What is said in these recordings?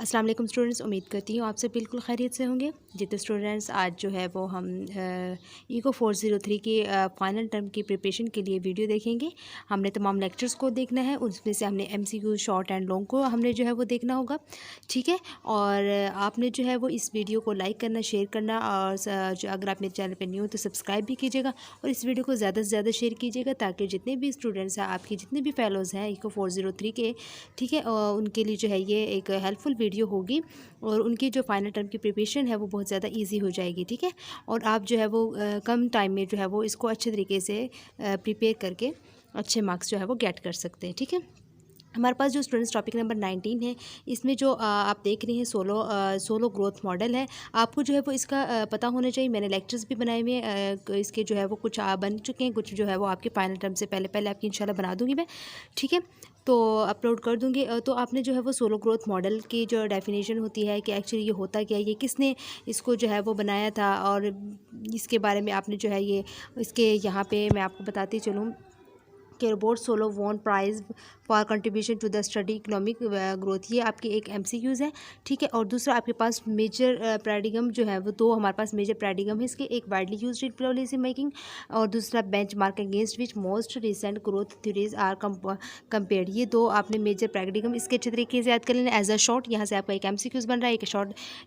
अस्सलाम वालेकुम स्टूडेंट्स, उम्मीद करती हूँ आप सब बिल्कुल खैरियत से होंगे। जितने स्टूडेंट्स आज जो है वो हम ईको 403 की फ़ाइनल टर्म की प्रिपरेशन के लिए वीडियो देखेंगे। हमने तमाम लेक्चर्स को देखना है, उसमें से हमने एमसीक्यू शॉर्ट एंड लॉन्ग को हमने जो है वो देखना होगा, ठीक है। और आपने जो है वो इस वीडियो को लाइक करना, शेयर करना और अगर आप मेरे चैनल पर न्यू हो तो सब्सक्राइब भी कीजिएगा और इस वीडियो को ज़्यादा से ज़्यादा शेयर कीजिएगा ताकि जितने भी स्टूडेंट्स हैं, आपके जितने भी फेलोज़ हैं ईको 403 के, ठीक है, उनके लिए जो है ये एक हेल्पफुल वीडियो होगी और उनकी जो फाइनल टर्म की प्रिपरेशन है वो बहुत ज़्यादा इजी हो जाएगी, ठीक है। और आप जो है वो कम टाइम में जो है वो इसको अच्छे तरीके से प्रिपेयर करके अच्छे मार्क्स जो है वो गेट कर सकते हैं, ठीक है। हमारे पास जो स्टूडेंट्स टॉपिक नंबर 19 है, इसमें जो आप देख रहे हैं सोलो ग्रोथ मॉडल है। आपको जो है वो इसका पता होना चाहिए। मैंने लेक्चर्स भी बनाए हुए हैं, इसके जो है वो कुछ बन चुके हैं, कुछ जो है वो आपके फाइनल टर्म से पहले पहले आपकी इंशाल्लाह बना दूंगी मैं, ठीक है। तो अपलोड कर दूंगी। तो आपने जो है वो सोलो ग्रोथ मॉडल की जो डेफिनेशन होती है कि एक्चुअली ये होता क्या है, ये किसने इसको जो है वो बनाया था और इसके बारे में आपने जो है ये इसके यहाँ पे मैं आपको बताती चलूँ कि Robert Solow won prize for contribution to the study economic growth, ये आपकी एक एमसीक्यूज़ है, ठीक है। और दूसरा आपके पास मेजर पैराडिगम जो है वो दो हमारे पास मेजर पैराडिगम है इसके, एक वाइडली यूज्ड पॉलिसी मेकिंग और दूसरा benchmark against which most recent growth theories are compared. ये दो आपने मेजर पैराडिगम इसके अच्छे तरीके से याद कर लेना एज अ शॉर्ट। यहाँ से आपका एक एमसीक्यूज़ बन रहा है, एक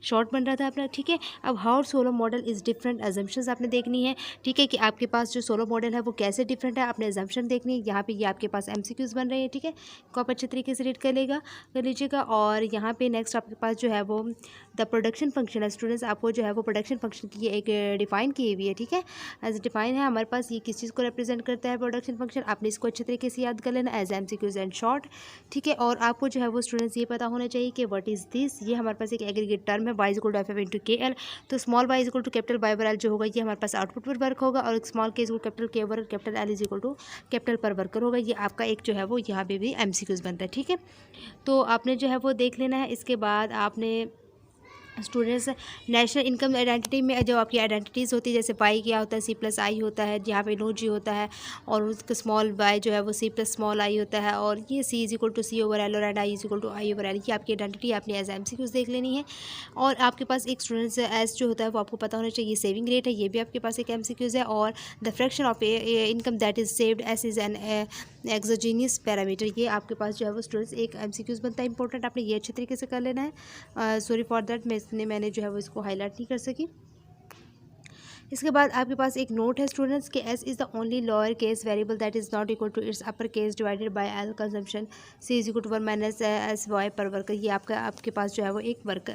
शॉर्ट बन रहा था अपना, ठीक है। अब how Solow model is different assumptions आपने देखनी है, ठीक है, कि आपके पास जो सोलो मॉडल है वो कैसे डिफरेंट है, आपने एजम्पशन देखनी है। यहाँ पे ये आपके पास एमसीक्यूज़ बन रहे हैं, ठीक है, को आप अच्छे तरीके से रीड कर लीजिएगा। और यहाँ पे नेक्स्ट आपके पास जो है वो द प्रोडक्शन फंक्शन है। स्टूडेंट्स आपको जो है वो प्रोडक्शन फंक्शन की एक डिफाइन की हुई है, ठीक है, एज डिफाइन है हमारे पास। ये किस चीज़ को रिप्रेजेंट करता है प्रोडक्शन फंक्शन, आपने इसको अच्छे तरीके से याद कर लेना एज एमसीक्यूज़ एंड शॉर्ट, ठीक है। और आपको जो है वो स्टूडेंट्स ये पता होना चाहिए कि व्हाट इज़ दिस। ये हमारे पास एक एग्रीगेट टर्म है, Y is equal to F F into K L. तो small Y is equal to capital Y over L जो होगा ये हमारे पास आउटपुट पर वर्क होगा और small K is equal capital K over capital L is equal to capital per worker होगा। ये आपका एक जो है वो यहाँ पे भी एमसीक्यूज़ बनता है, ठीक है। तो आपने जो है वो देख लेना है। इसके बाद आपने स्टूडेंट्स नेशनल इनकम आइडेंटिटी में जो आपकी आइडेंटिटीज़ होती है, जैसे वाई क्या होता है सी प्लस आई होता है, यहाँ पे नो जी होता है और उसका स्मॉल वाई जो है वो सी प्लस स्मॉल आई होता है और ये C is equal to C over L और and I is equal to I over L. ये आपकी आइडेंटिटी आपने एज एमसीक्यूज़ देख लेनी है। और आपके पास एक स्टूडेंट्स एस जो होता है वो आपको पता होना चाहिए, सेविंग रेट है, ये भी आपके पास एक एमसीक्यूज़ है। और the fraction of income that is saved S is an exogenous parameter, ये आपके पास जो है वो स्टूडेंट्स एक एमसीक्यूज़ बनता है इंपॉर्टेंट, आपने ये अच्छे तरीके से कर लेना है। सॉरी फॉर दैट मैंने जो है वो इसको हाईलाइट नहीं कर सकी। इसके बाद आपके पास एक नोट है स्टूडेंट्स कि S is the only lower case variable that is not equal to its upper case divided by L consumption C is equal to 1 minus S Y per worker. ये आपके पास जो है वो एक वर्क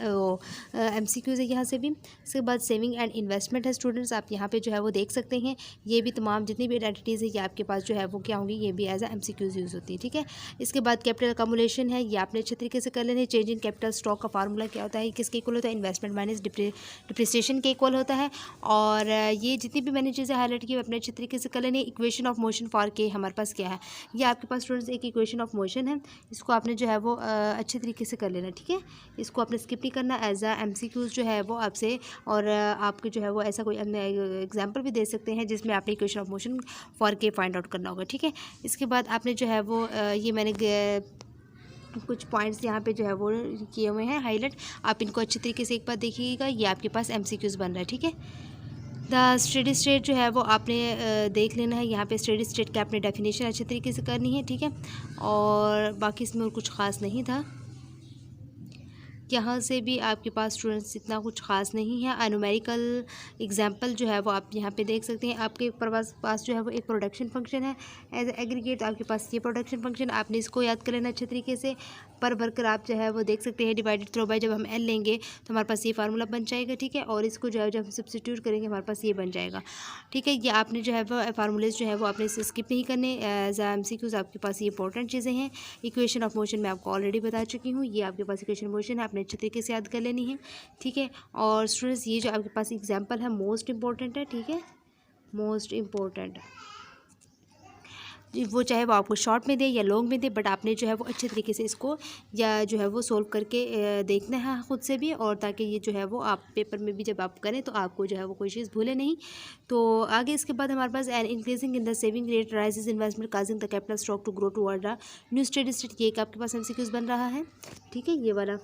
एमसीक्यूज़ है यहाँ से भी। इसके बाद सेविंग एंड इन्वेस्टमेंट है स्टूडेंट्स, आप यहाँ पे जो है वो देख सकते हैं। ये भी तमाम जितनी भी आइडेंटिटीज़ है ये आपके पास जो है वो क्या होंगी, ये भी एज ए एमसीक्यूज़ यूज़ होती है, ठीक है। इसके बाद कैपिटल अकमुलेशन है, ये आपने अच्छे तरीके से कर लेना है। चेंज इन कैपिटल स्टॉक का फार्मूला क्या होता है, किसके इक्वल होता है, इन्वेस्टमेंट माइनस डिप्रिसिएशन के इक्वल होता है। और ये जितनी भी मैंने चीज़ें हाईलाइट की अपने अच्छे तरीके से कर लेनी। इक्वेशन ऑफ मोशन फॉर के हमारे पास क्या है, ये आपके पास स्टूडेंट्स एक इक्वेशन ऑफ मोशन है, इसको आपने जो है वो अच्छे तरीके से कर लेना, ठीक है। इसको आपने स्किप नहीं करना, एज आ एमसीक्यूज़ जो है वो आपसे और आपके जो है वो ऐसा कोई एग्जाम्पल भी दे सकते हैं जिसमें आपने इक्वेशन ऑफ मोशन फॉर के फाइंड आउट करना होगा, ठीक है। इसके बाद आपने जो है वो ये मैंने कुछ पॉइंट्स यहाँ पे जो है वो किए हुए हैं हाईलाइट, आप इनको अच्छे तरीके से एक बार देखिएगा। ये आपके पास एमसीक्यूज़ बन रहा है, ठीक है। द स्टेडी स्टेट जो है वो आपने देख लेना है। यहाँ पे स्टेडी स्टेट की आपने डेफिनेशन अच्छे तरीके से करनी है, ठीक है। और बाकी इसमें और कुछ ख़ास नहीं था, यहाँ से भी आपके पास स्टूडेंट्स इतना कुछ ख़ास नहीं है। न्यूमेरिकल एग्जांपल जो है वो आप यहाँ पे देख सकते हैं। आपके पास जो है वो एक प्रोडक्शन फंक्शन है एज एग्रीगेट, आपके पास ये प्रोडक्शन फंक्शन, आपने इसको याद कर लेना अच्छे तरीके से। पर वर्कर आप जो है वो देख सकते हैं डिवाइडेड थ्रो बाय, जब हम एल लेंगे तो हमारे पास ये फार्मूला बन जाएगा, ठीक है। और इसको जो है जब हम सब्सिट्यूट करेंगे हमारे पास ये बन जाएगा, ठीक है। ये आपने जो है वो फार्मूलेज जो है वो आपने स्किप नहीं करने, एज एमसीक्यूज़ आपके पास ये इंपॉर्टेंट चीज़ें हैं। इक्वेशन ऑफ मोशन मैं आपको ऑलरेडी बता चुकी हूँ, ये आपके पास इक्वेशन मोशन है, आपने अच्छे तरीके से याद कर लेनी है, ठीक है। और स्टूडेंट्स ये जो आपके पास एग्जाम्पल है मोस्ट इंपॉर्टेंट है, ठीक है, मोस्ट इम्पोर्टेंट, वो चाहे वो आपको शॉर्ट में दे या लॉन्ग में दे, बट आपने जो है वो अच्छे तरीके से इसको या जो है वो सोल्व करके देखना है खुद से भी, और ताकि ये जो है वो आप पेपर में भी जब आप करें तो आपको जो है वो कोई चीज़ भूले नहीं। तो आगे इसके बाद हमारे पास an increasing in the saving rate raises investment causing the capital stock to grow toward the new steady state, ये आपके पास एमसीक्यूज़ बन रहा है, ठीक है, ये वाला।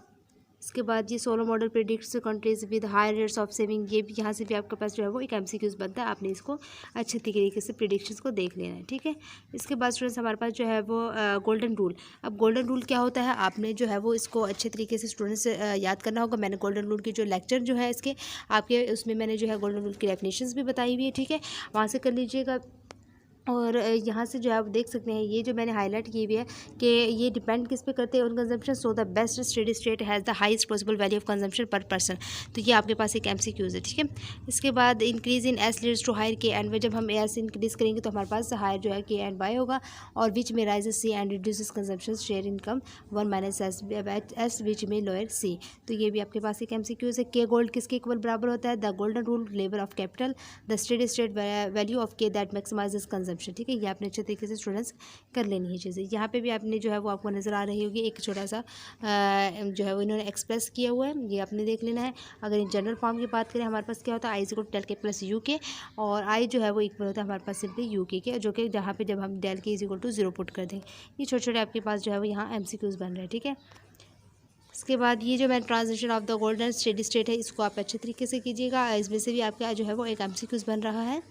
इसके बाद ये 16 model predicts countries with high rates of saving, ये भी यहाँ से भी आपके पास जो है वो एक MCQs बनता है। आपने इसको अच्छे तरीके से प्रेडिक्शंस को देख लेना है, ठीक है। इसके बाद स्टूडेंट्स हमारे पास जो है वो गोल्डन रूल। अब गोल्डन रूल क्या होता है, आपने जो है वो इसको अच्छे तरीके से स्टूडेंट्स याद करना होगा। मैंने गोल्डन रूल की जो लेक्चर जो है इसके आपके उसमें मैंने जो है गोल्डन रूल की डेफिनेशंस भी बताई हुई है, ठीक है, वहाँ से कर लीजिएगा। और यहाँ से जो है आप देख सकते हैं ये जो मैंने हाईलाइट की हुई है कि ये डिपेंड किस पे करते हैं on consumption. So the best steady state has the highest possible value of consumption पर पर्सन। तो ये आपके पास एक MCQs है, ठीक है। इसके बाद increase in S leads to higher K and Y. जब हम एस इंक्रीज करेंगे तो हमारे पास हायर जो है के एंड वाई होगा। और विच में raises C and reduces consumption share income 1 minus S which में लोअर सी। तो ये भी आपके पास एक MCQs है। के गोल्ड किसके इक्वल बराबर होता है, the golden rule level of capital the steady state value of के दैट मैक्सिमाइजेस कंजम्पशन, ठीक है। ये आपने अच्छे तरीके से स्टूडेंट्स कर लेनी है चीज़ें। यहाँ पे भी आपने जो है वो आपको नज़र आ रही होगी एक छोटा सा जो है वो इन्होंने एक्सप्रेस किया हुआ है, ये आपने देख लेना है। अगर इन जनरल फॉर्म की बात करें हमारे पास क्या होता है, आई इज इक्वल टू डेल के प्लस यू के, और आई जो है वो इक्वल होता है हमारे पास सिंपली यू के, जो कि जहाँ पे जब हम डेल के इज इक्वल टू 0 पुट कर देंगे। ये छोटे छोटे आपके पास जो है वो यहाँ MCQs बन रहे हैं, ठीक है। इसके बाद ये जो मैं transition of the golden steady state है इसको आप अच्छे तरीके से कीजिएगा। इसमें से भी आपका जो है वो एक MCQs बन रहा है।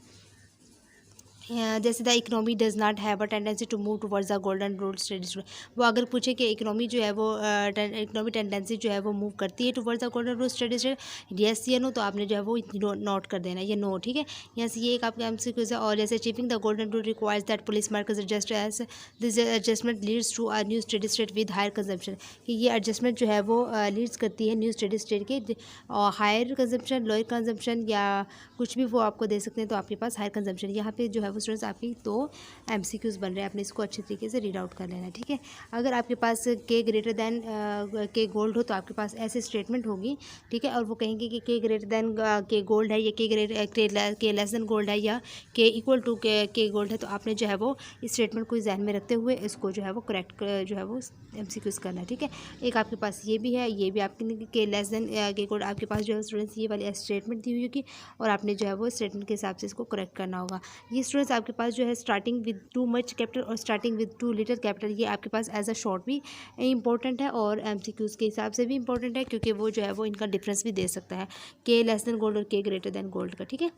जैसे the economy does not have a tendency to move towards the golden rule steady state. वो अगर पूछे कि इकनॉमी जो है वो इकनॉमी टेंडेंसी जो है वो मूव करती है towards the golden rule steady state, yes या नो, तो आपने जो है वो नोट कर देना है ये नो, ठीक है। यहाँ से ये एक आपका MCQs है। और जैसे achieving the golden rule requires that policy makers adjust as this adjustment leads to a new steady state with higher consumption, कि ये एडजस्टमेंट जो है वो लीड्स करती है न्यू स्टेडी स्टेट के हायर कंजम्पशन, लोअर कंजम्पशन या कुछ भी वो आपको दे सकते हैं। तो आपके पास हायर कंजम्पशन यहाँ पे जो है वो स्टूडेंट्स आपकी 2 MCQs बन रहे हैं। आपने इसको अच्छे तरीके से रीड आउट कर लेना है, ठीक है। अगर आपके पास के ग्रेटर दैन के गोल्ड हो तो आपके पास ऐसे स्टेटमेंट होगी, ठीक है। और वो कहेंगे कि के ग्रेटर दैन के गोल्ड है या के लेस देन गोल्ड है या के इक्वल टू के गोल्ड है, तो आपने जो है वो इस स्टेटमेंट को ध्यान में रखते हुए इसको जो है वो करेक्ट जो है वो MCQs करना है, ठीक है। एक आपके पास ये भी है, ये भी आपके के लेस देन के गोल्ड आपके पास जो है स्टूडेंट्स ये वाली स्टेटमेंट दी हुई होगी और आपने जो है वो स्टेटमेंट के हिसाब से इसको करेक्ट करना होगा। ये स्टूडेंट्स आपके पास जो है starting with too much capital और starting with too little capital, ये आपके पास एज अ शॉर्ट भी इंपॉर्टेंट है और MCQs के हिसाब से भी इंपॉर्टेंट है, क्योंकि वो जो है वो इनका डिफरेंस भी दे सकता है, के लेस देन गोल्ड और के ग्रेटर देन गोल्ड का, ठीक है।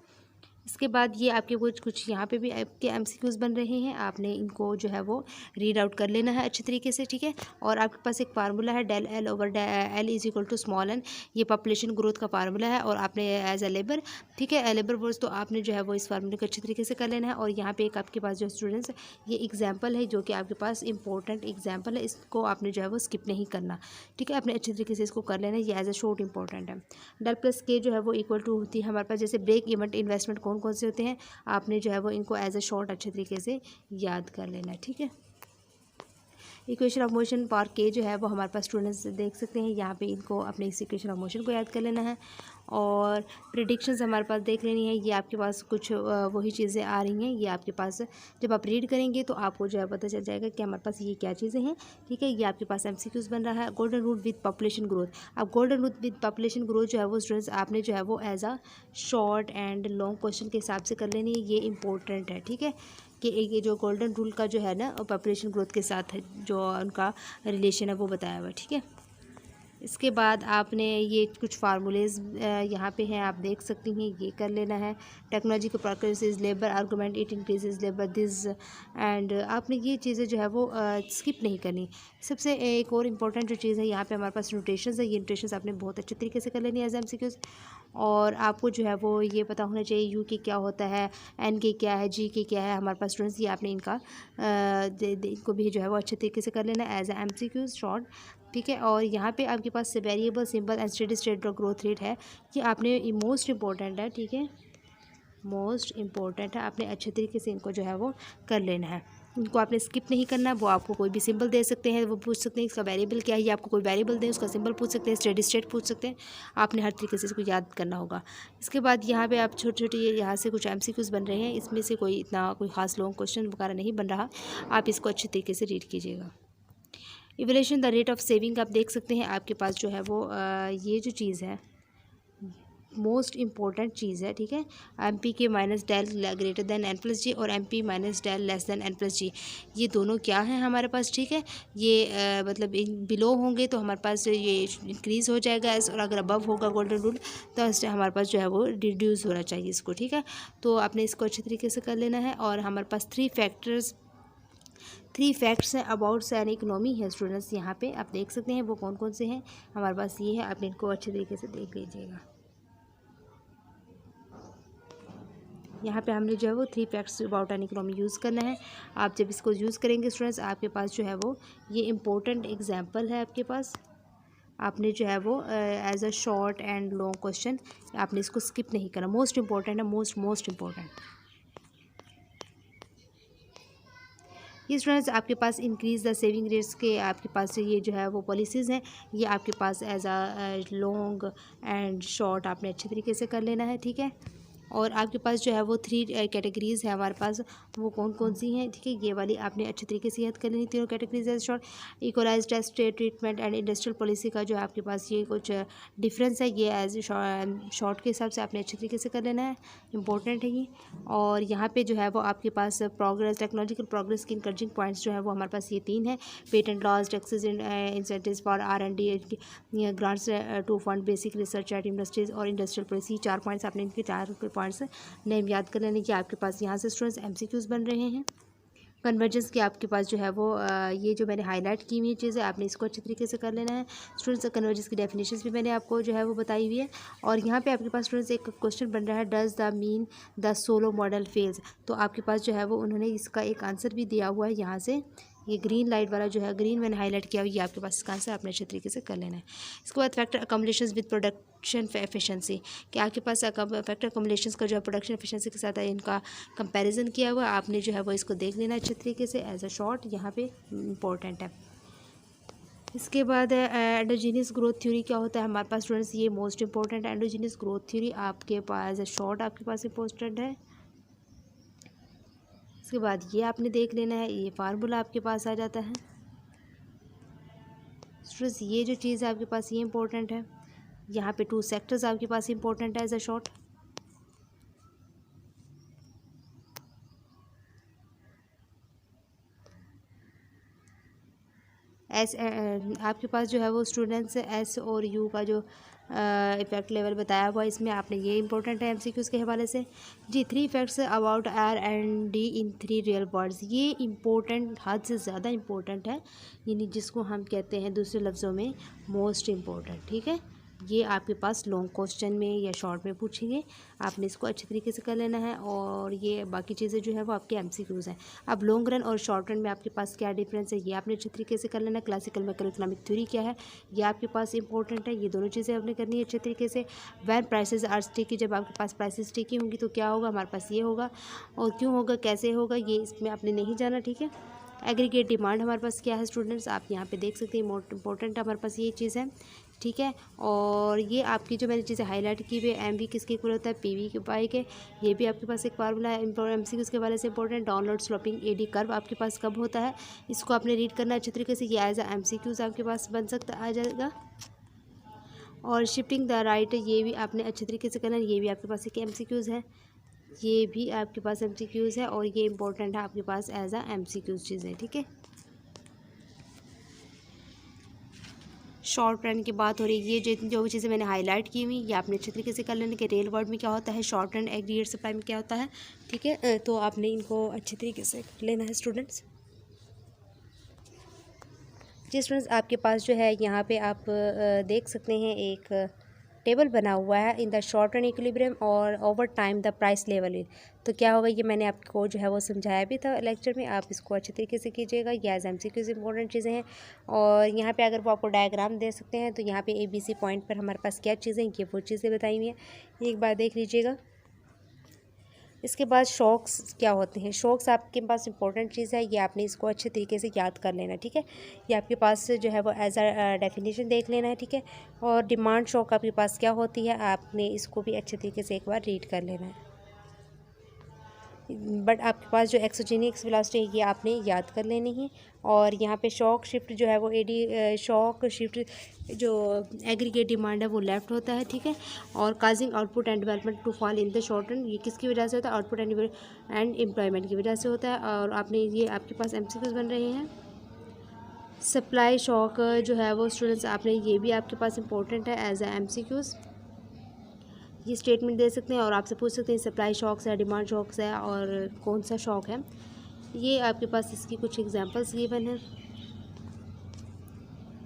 इसके बाद ये आपके कुछ यहाँ पे भी आपके MCQs बन रहे हैं। आपने इनको जो है वो रीड आउट कर लेना है अच्छे तरीके से, ठीक है। और आपके पास एक फार्मूला है del L over L is equal to small N, ये पॉपुलेशन ग्रोथ का फार्मूला है। और आपने एज ए लेबर, ठीक है, लेबर फोर्स, तो आपने जो है वो इस फार्मूले को अच्छे तरीके से कर लेना है। और यहाँ पे एक आपके पास जो स्टूडेंट्स ये एग्जाम्पल है जो कि आपके पास इंपॉर्टेंट एग्जाम्पल है, इसको आपने जो है वो स्किप नहीं करना, ठीक है। आपने अच्छे तरीके से इसको कर लेना है, ये एज ए शॉर्ट इंपॉर्टेंट है। डेल प्लस के जो है वो इक्वल टू होती है हमारे पास जैसे ब्रेक इवेंट इन्वेस्टमेंट कौन कौन से होते हैं, आपने जो है वो इनको एज ए शॉर्ट अच्छे तरीके से याद कर लेना है, ठीक है। इक्वेशन ऑफ मोशन पार्ट के जो है वो हमारे पास स्टूडेंट्स देख सकते हैं, यहाँ पे इनको अपने इस इक्वेशन ऑफ मोशन को याद कर लेना है। और प्रिडिक्शंस हमारे पास देख लेनी है, ये आपके पास कुछ वही चीज़ें आ रही हैं, ये आपके पास जब आप रीड करेंगे तो आपको जो है पता चल जाएगा कि हमारे पास ये क्या चीज़ें हैं, ठीक है। ये आपके पास MCQs बन रहा है। Golden rule with population growth, अब golden rule with population growth जो है वो स्टूडेंट्स आपने जो है वो as a short and long question के हिसाब से कर लेनी है, ये इंपॉर्टेंट है, ठीक है। कि ये जो गोल्डन रूल का जो है ना पॉपुलेशन ग्रोथ के साथ है जो उनका रिलेशन है वो बताया हुआ, ठीक है। इसके बाद आपने ये कुछ फार्मूलेज यहाँ पे हैं, आप देख सकती हैं, ये कर लेना है। टेक्नोलॉजी के progress labour argument it increases labour this, and आपने ये चीज़ें जो है वो स्किप नहीं करनी। सबसे एक और इम्पॉर्टेंट जो चीज़ है यहाँ पे हमारे पास नोटेशंस है, ये नोटेशंस आपने बहुत अच्छे तरीके से कर लेनी है एज MCQs। और आपको जो है वो ये पता होना चाहिए यू के क्या होता है, एन के क्या है, जी के क्या है हमारे पास स्टूडेंट्स, ये आपने इनका इनको भी जो है वो अच्छे तरीके से कर लेना है एज MCQs शॉर्ट, ठीक है। और यहाँ पे आपके पास variable simple and steady state growth rate है, कि आपने मोस्ट इम्पोर्टेंट है, ठीक है, मोस्ट इम्पोर्टेंट है, आपने अच्छे तरीके से इनको जो है वो कर लेना है। इनको आपने स्किप नहीं करना। वो आपको कोई भी सिंबल दे सकते हैं, वो पूछ सकते हैं इसका वेरिएबल क्या है, या आपको कोई वेरिएबल दें उसका सिंबल पूछ सकते हैं, स्टेडी स्टेट पूछ सकते हैं। आपने हर तरीके से इसको याद करना होगा। इसके बाद यहाँ पे आप छोटे छोटे यहाँ से कुछ MCQs बन रहे हैं, इसमें से कोई इतना कोई खास लॉन्ग क्वेश्चन वगैरह नहीं बन रहा, आप इसको अच्छे तरीके से रीड कीजिएगा। Evaluation the rate of saving आप देख सकते हैं, आपके पास जो है वो ये जो चीज़ है मोस्ट इम्पोर्टेंट चीज़ है, ठीक है। एम पी के minus del greater than N plus G और M P minus del less than N plus G, ये दोनों क्या हैं हमारे पास, ठीक है। ये मतलब इन बिलो होंगे तो हमारे पास ये इंक्रीज़ हो जाएगा एस, और अगर अबव होगा गोल्डन रूल तो हमारे पास जो है वो रिड्यूस होना चाहिए इसको, ठीक है। तो आपने इसको अच्छे तरीके से कर लेना है। और हमारे पास थ्री फैक्ट्स हैं अबाउट सैन इकनॉमी है स्टूडेंट्स, यहाँ पे आप देख सकते हैं वो कौन कौन से हैं हमारे पास, ये है, आपने इनको अच्छे तरीके से देख लीजिएगा। यहाँ पे हमने जो है वो three facts about an economy use करना है। आप जब इसको यूज़ करेंगे स्टूडेंट्स, आपके पास जो है वो ये इम्पोर्टेंट एग्जाम्पल है आपके पास, आपने जो है वो as a short and long question आपने इसको स्किप नहीं करना, मोस्ट इंपॉर्टेंट है, मोस्ट इम्पॉर्टेंट। ये स्टूडेंट्स आपके पास इंक्रीज़ द सेविंग रेट्स के आपके पास ये जो है वो पॉलिसीज़ हैं, ये आपके पास as a long and short आपने अच्छे तरीके से कर लेना है, ठीक है। और आपके पास जो है वो थ्री कैटेगरीज़ है हमारे पास, वो कौन कौन सी हैं, ठीक है। ये वाली आपने अच्छे तरीके से याद कर लेनी, तीनों कैटेगरीज है। Short equalise test treatment and industrial policy का जो है आपके पास ये कुछ डिफरेंस है, ये एज शॉर्ट के हिसाब से आपने अच्छे तरीके से कर लेना है, इंपॉर्टेंट है ये। और यहाँ पे जो है वो आपके पास प्रोग्रेस, टेक्नोलॉजिकल प्रोग्रेस की इंकरेजिंग पॉइंट्स जो है वो हमारे पास ये तीन है, patent laws, taxes, incentives for R&D, grants to fund basic research at industries और इंडस्ट्रियल पॉलिसी। 4 पॉइंट्स आपने इनके 4 पॉइंट्स नेम याद कर लेने की आपके पास यहाँ से स्टूडेंट्स MCQs बन रहे हैं। कन्वर्जेंस की आपके पास जो है वो ये जो मैंने हाईलाइट की हुई चीज़ें आपने इसको अच्छे तरीके से कर लेना है स्टूडेंट्स। कन्वर्जेंस की डेफिनेशंस भी मैंने आपको जो है वो बताई हुई है। और यहाँ पे आपके पास स्टूडेंट्स एक क्वेश्चन बन रहा है, does the mean the Solow model fails, तो आपके पास जो है वो उन्होंने इसका एक आंसर भी दिया हुआ है यहाँ से, ये ग्रीन लाइट वाला जो है, ग्रीन मैंने हाईलाइट किया हुआ, ये आपके पास इसका आंसर आपने अच्छे तरीके से कर लेना है। इसके बाद factor accommodations with production efficiency, कि आपके पास फैक्टर अकोमोडेशंस का जो है प्रोडक्शन एफिशिएंसी के साथ इनका कंपैरिजन किया हुआ, आपने जो है वो इसको देख लेना अच्छे तरीके से एज अ शॉर्ट, यहाँ पे इम्पोर्टेंट है। इसके बाद एंडोजीनियस ग्रोथ थ्योरी क्या होता है हमारे पास स्टूडेंट्स, ये मोस्ट इंपॉर्टेंट है। एंडोजीनियस ग्रोथ थ्योरी आपके पास एज अ शॉर्ट आपके पास इंपॉर्टेंट है। इसके बाद ये आपने देख लेना है, ये फार्मूला आपके पास आ जाता है स्टूडेंट्स। ये जो चीज़ है आपके पास ये इंपॉर्टेंट है। यहाँ पे 2 सेक्टर्स आपके पास इंपॉर्टेंट है एज अ शॉर्ट। आपके पास जो है वो स्टूडेंट्स S और U का जो इफेक्ट लेवल बताया हुआ इसमें आपने ये इंपॉर्टेंट है MCQs के हवाले से जी। 3 facts about R&D in 3 real words, ये इंपॉर्टेंट, हद से ज़्यादा इंपॉर्टेंट है, यानी जिसको हम कहते हैं दूसरे लफ्ज़ों में मोस्ट इम्पोर्टेंट, ठीक है। ये आपके पास लॉन्ग क्वेश्चन में या शॉर्ट में पूछेंगे, आपने इसको अच्छे तरीके से कर लेना है। और ये बाकी चीज़ें जो है वो आपके MCQs हैं। अब लॉन्ग रन और शॉर्ट रन में आपके पास क्या डिफरेंस है, ये आपने अच्छे तरीके से कर लेना है। क्लासिकल मैक्रो इकोनॉमिक थ्योरी क्या है, ये आपके पास इंपॉर्टेंट है, ये दोनों चीज़ें आपने करनी है अच्छे तरीके से। वैन प्राइसेस आर स्टिकी, जब आपके पास प्राइसेस स्टिकी होंगी तो क्या होगा, हमारे पास ये होगा, और क्यों होगा, कैसे होगा, ये इसमें आपने नहीं जाना, ठीक है। एग्रीगेट डिमांड हमारे पास क्या है स्टूडेंट्स, आप यहाँ पे देख सकते हैं, मोस्ट इंपॉर्टेंट हमारे पास ये चीज़ है, ठीक है। और ये आपकी जो मैंने चीज़ें हाईलाइट की हुई है, MV किसके इक्वल होता है, PV के पाई के, ये भी आपके पास एक फार्मूला है। MCQs के वाले से important, download sloping AD curve आपके पास कब होता है, इसको आपने रीड करना अच्छे तरीके से, ये एज अ MCQs आपके पास बन सकता आ जाएगा। और शिफ्टिंग द राइट, ये भी आपने अच्छे तरीके से करना है, ये भी आपके पास एक MCQs है, ये भी आपके पास MCQs है, और ये इंपॉर्टेंट है आपके पास एज अ MCQs चीज़ें, ठीक है। शॉर्ट रन की बात हो रही है, ये जो भी चीज़ें मैंने हाईलाइट की हुई ये आपने अच्छे तरीके से कर लेने के। रेल वर्ड में क्या होता है, शॉर्ट रन एग्रीगेट सप्लाई में क्या होता है, ठीक है। तो आपने इनको अच्छे तरीके से कर लेना है स्टूडेंट्स। जी स्टूडेंट्स, आपके पास जो है यहाँ पे आप देख सकते हैं एक टेबल बना हुआ है, in the short run equilibrium और over time the price level. तो क्या होगा, ये मैंने आपको जो है वो समझाया भी था लेक्चर में, आप इसको अच्छे तरीके से कीजिएगा, ये एज MCQs इंपॉर्टेंट चीज़ें हैं। और यहाँ पे अगर वो आपको डायग्राम दे सकते हैं तो यहाँ पे ABC पॉइंट पर हमारे पास क्या चीज़ें, ये वो चीज़ें बताई हुई हैं, एक बार देख लीजिएगा। इसके बाद शॉक्स क्या होते हैं, शॉक्स आपके पास इंपॉर्टेंट चीज़ है, ये आपने इसको अच्छे तरीके से याद कर लेना, ठीक है। ये आपके पास जो है वो एज अ डेफिनेशन देख लेना है, ठीक है। और डिमांड शॉक आपके पास क्या होती है, आपने इसको भी अच्छे तरीके से एक बार रीड कर लेना है। बट आपके पास जो एक्सोजेनिक वेलोसिटी है ये आपने याद कर लेनी है। और यहाँ पे शॉक शिफ्ट जो है वो एडी शॉक शिफ्ट जो एग्रीगेट डिमांड है वो लेफ्ट होता है, ठीक है। और causing output and development to fall in the short run, ये किसकी वजह से होता है? आउटपुट एंड एम्प्लॉयमेंट की वजह से होता है। और आपने ये आपके पास एमसीक्यूज बन रहे हैं। सप्लाई शॉक जो है वो स्टूडेंट्स आपने ये भी आपके पास इंपॉर्टेंट है एज ए एमसीक्यूज। ये स्टेटमेंट दे सकते हैं और आपसे पूछ सकते हैं सप्लाई शॉक्स है, डिमांड शॉक्स है और कौन सा शॉक है। ये आपके पास इसकी कुछ एग्जांपल्स गिवन है।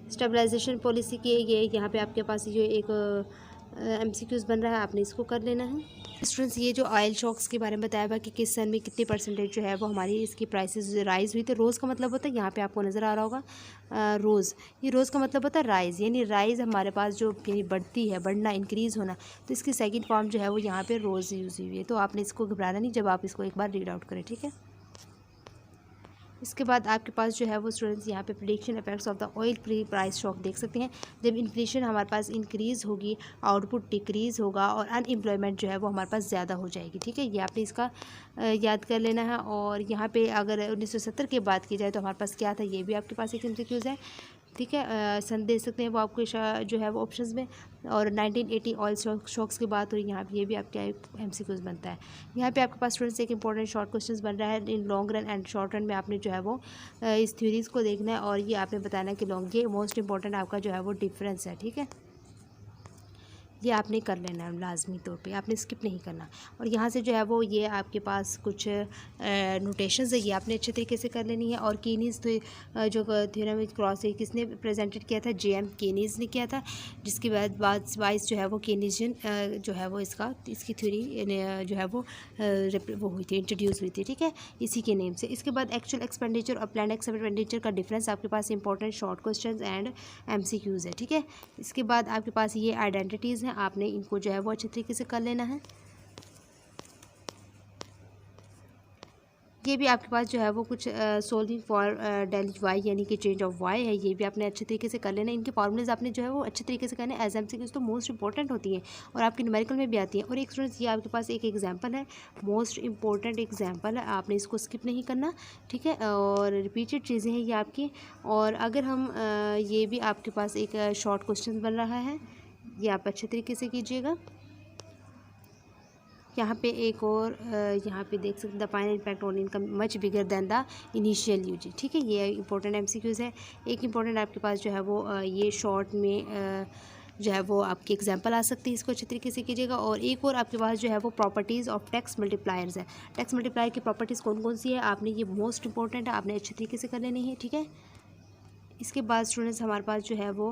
स्टेबलाइजेशन पॉलिसी के ये यहाँ पे आपके पास ये एक एमसीक्यूज बन रहा है, आपने इसको कर लेना है। स्टूडेंट्स ये जो ऑयल शॉक्स के बारे में बताया हुआ कि किस सन में कितनी परसेंटेज जो है वो हमारी इसकी प्राइसेस राइज़ हुई। तो रोज़ का मतलब होता है, यहाँ पे आपको नज़र आ रहा होगा रोज़, ये रोज़ का मतलब होता है राइज़, यानी राइज़ हमारे पास जो यानी बढ़ती है, बढ़ना, इंक्रीज़ होना। तो इसकी सेकंड फॉर्म जो है वो यहाँ पे रोज़ यूज़ हुई है। तो आपने इसको घबराना नहीं जब आप इसको एक बार रीड आउट करें, ठीक है। इसके बाद आपके पास जो है वो स्टूडेंट्स यहाँ पे prediction effects of the oil price shock देख सकते हैं। जब इन्फ्लेशन हमारे पास इंक्रीज़ होगी, आउटपुट डिक्रीज़ होगा और अनएम्प्लॉयमेंट जो है वो हमारे पास ज़्यादा हो जाएगी, ठीक है। ये आपने इसका याद कर लेना है। और यहाँ पे अगर 1970 की बात की जाए तो हमारे पास क्या था, ये भी आपके पास एक एमसीक्यूज़ है, ठीक है। सन दे सकते हैं वो आपको जो है वो ऑप्शंस में। और 1980 ऑयल शॉक्स की बात हुई, यहाँ पे ये भी आपका एमसीक्यूज बनता है। यहाँ पे आपके पास स्टूडेंट्स एक इंपॉर्टेंट शॉर्ट क्वेश्चंस बन रहा है। In long run and short run में आपने जो है वो इस थ्योरीज़ को देखना है और ये आपने बताना है कि लॉन्ग, ये मोस्ट इंपॉर्टेंट आपका जो है वो डिफरेंस है, ठीक है। ये आपने कर लेना है लाजमी तौर पे, आपने स्किप नहीं करना। और यहाँ से जो है वो ये आपके पास कुछ नोटेशंस है, ये आपने अच्छे तरीके से कर लेनी है। और कीनीज़ तो जो थ्योरम विद क्रॉस है किसने प्रेजेंटेड किया था? जेएम कीनीज़ ने किया था, जिसके बाद वाइस जो है वो कीनीजियन जो है वो इसकी थ्योरी जो है वो हुई थी, इंट्रोड्यूस हुई थी, ठीक है, इसी के नेम से। इसके बाद एक्चुअल एक्सपेंडिचर और प्लान एक्सपेंडिचर का डिफरेंस आपके पास important short question and MCQs है, ठीक है। इसके बाद आपके पास ये आइडेंटिटीज़ हैं, आपने इनको जो है वो अच्छे तरीके से कर लेना है। ये भी आपके पास जो है वो कुछ सोल्विंग फॉर डेल वाई यानी कि चेंज ऑफ वाई है, ये भी आपने अच्छे तरीके से कर लेना है। इनके फॉर्मूलेज आपने जो है वो अच्छे तरीके से करने एज एमसीक्यूज तो मोस्ट इंपॉर्टेंट होती हैं और आपकी न्यूमेरिकल में भी आती हैं। और एक स्टूडेंट्स ये आपके पास एक एग्जांपल है, मोस्ट इंपॉर्टेंट एग्जांपल है, आपने इसको स्किप नहीं करना, ठीक है। और रिपीटेड चीज़ें हैं ये आपकी। और अगर हम ये भी आपके पास एक शॉर्ट क्वेश्चन बन रहा है, ये आप अच्छे तरीके से कीजिएगा। यहाँ पे एक और यहाँ पे देख सकते हैं, the final impact on income much bigger than the initial use, ठीक है। ये इंपॉर्टेंट एमसीक्यूज़ है। एक इंपॉर्टेंट आपके पास जो है वो ये शॉर्ट में जो है वो आपकी एग्जांपल आ सकती है, इसको अच्छे तरीके से कीजिएगा। और एक और आपके पास जो है वो प्रॉपर्टीज़ ऑफ टैक्स मल्टीप्लायर्स है। टैक्स मल्टीप्लायर की प्रॉपर्टीज़ कौन कौन सी है, आपने ये मोस्ट इंपॉर्टेंट है, आपने अच्छे तरीके से कर लेनी है, ठीक है। इसके बाद स्टूडेंट्स हमारे पास जो है वो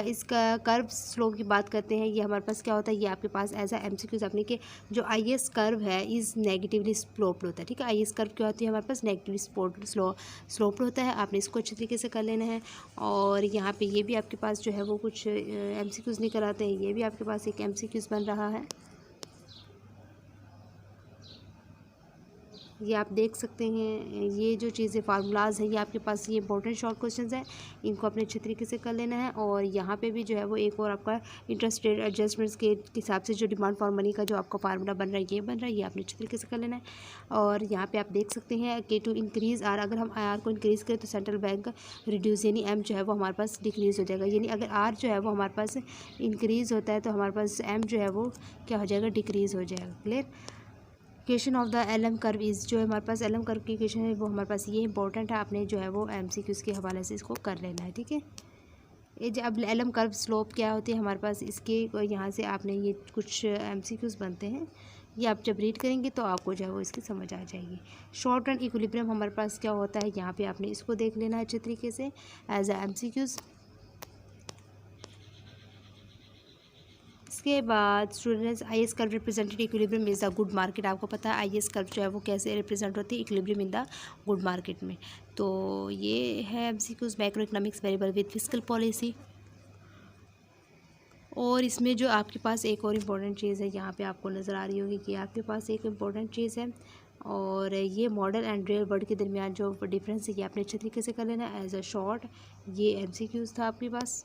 इसका कर्व स्लोप की बात करते हैं। ये हमारे पास क्या होता है, ये आपके पास एज अ एमसीक्यूज अपने के जो आईएस कर्व है इज़ नेगेटिवली स्लोप्ड होता है, ठीक है। आईएस कर्व क्या होती है हमारे पास, नेगेटिवली स्लोप्ड होता है, आपने इसको अच्छे तरीके से कर लेना है। और यहाँ पे ये भी आपके पास जो है वो कुछ एमसीक्यूज निकल आते हैं, ये भी आपके पास एक एमसीक्यूज बन रहा है। ये आप देख सकते हैं, ये जो चीज़ें फार्मूलाज हैं ये आपके पास ये इंपॉर्टेंट शॉर्ट क्वेश्चंस हैं, इनको अपने अच्छे तरीके से कर लेना है। और यहाँ पे भी जो है वो एक और आपका इंटरेस्ट रेट एडजस्टमेंट्स के हिसाब से जो डिमांड फॉर मनी का जो आपका फार्मूला बन रहा है ये बन रहा है, ये आपने अच्छे तरीके से कर लेना है। और यहाँ पर आप देख सकते हैं कि टू इंक्रीज़ आर, अगर हम आर को इंक्रीज़ करें तो सेंट्रल बैंक रिड्यूस यानी एम जो है वो हमारे पास डिक्रीज़ हो जाएगा, यानी अगर आर जो है वो हमारे पास इंक्रीज़ होता है तो हमारे पास एम जो है वो क्या हो जाएगा, डिक्रीज़ हो जाएगा। Clear. Equation of the L M curve is, जो हमारे पास एल एम कर्व की इक्वेशन है वो हमारे पास ये इंपॉर्टेंट है, आपने जो है वो एमसीक्यूज़ के हवाले से इसको कर लेना है, ठीक है। ये जो अब एल एम कर्व स्लोप क्या होती है हमारे पास, इसके यहाँ से आपने ये कुछ एमसीक्यूज़ बनते हैं, ये आप जब रीड करेंगे तो आपको जो है वो इसकी समझ आ जाएगी। शॉर्ट रन इक्विलिब्रियम हमारे पास क्या होता है, यहाँ पे आपने इसको देख लेना है अच्छे तरीके से एज अ एमसीक्यूज़। इसके बाद students IS curve represented equilibrium is the good market, आपको पता है आईएस कर्व जो है वो कैसे रिप्रेजेंट होती है, equilibrium in the good market में। तो ये है MCQs macro economics variable with fiscal policy. और इसमें जो आपके पास एक और इम्पॉर्टेंट चीज़ है, यहाँ पे आपको नज़र आ रही होगी कि आपके पास एक इम्पॉर्टेंट चीज़ है, और ये मॉडल एंड रियल वर्ल्ड के दरमियान जो डिफरेंस है ये आपने अच्छे तरीके से कर लेना एज अ शॉर्ट। ये एमसीक्यूज था आपके पास।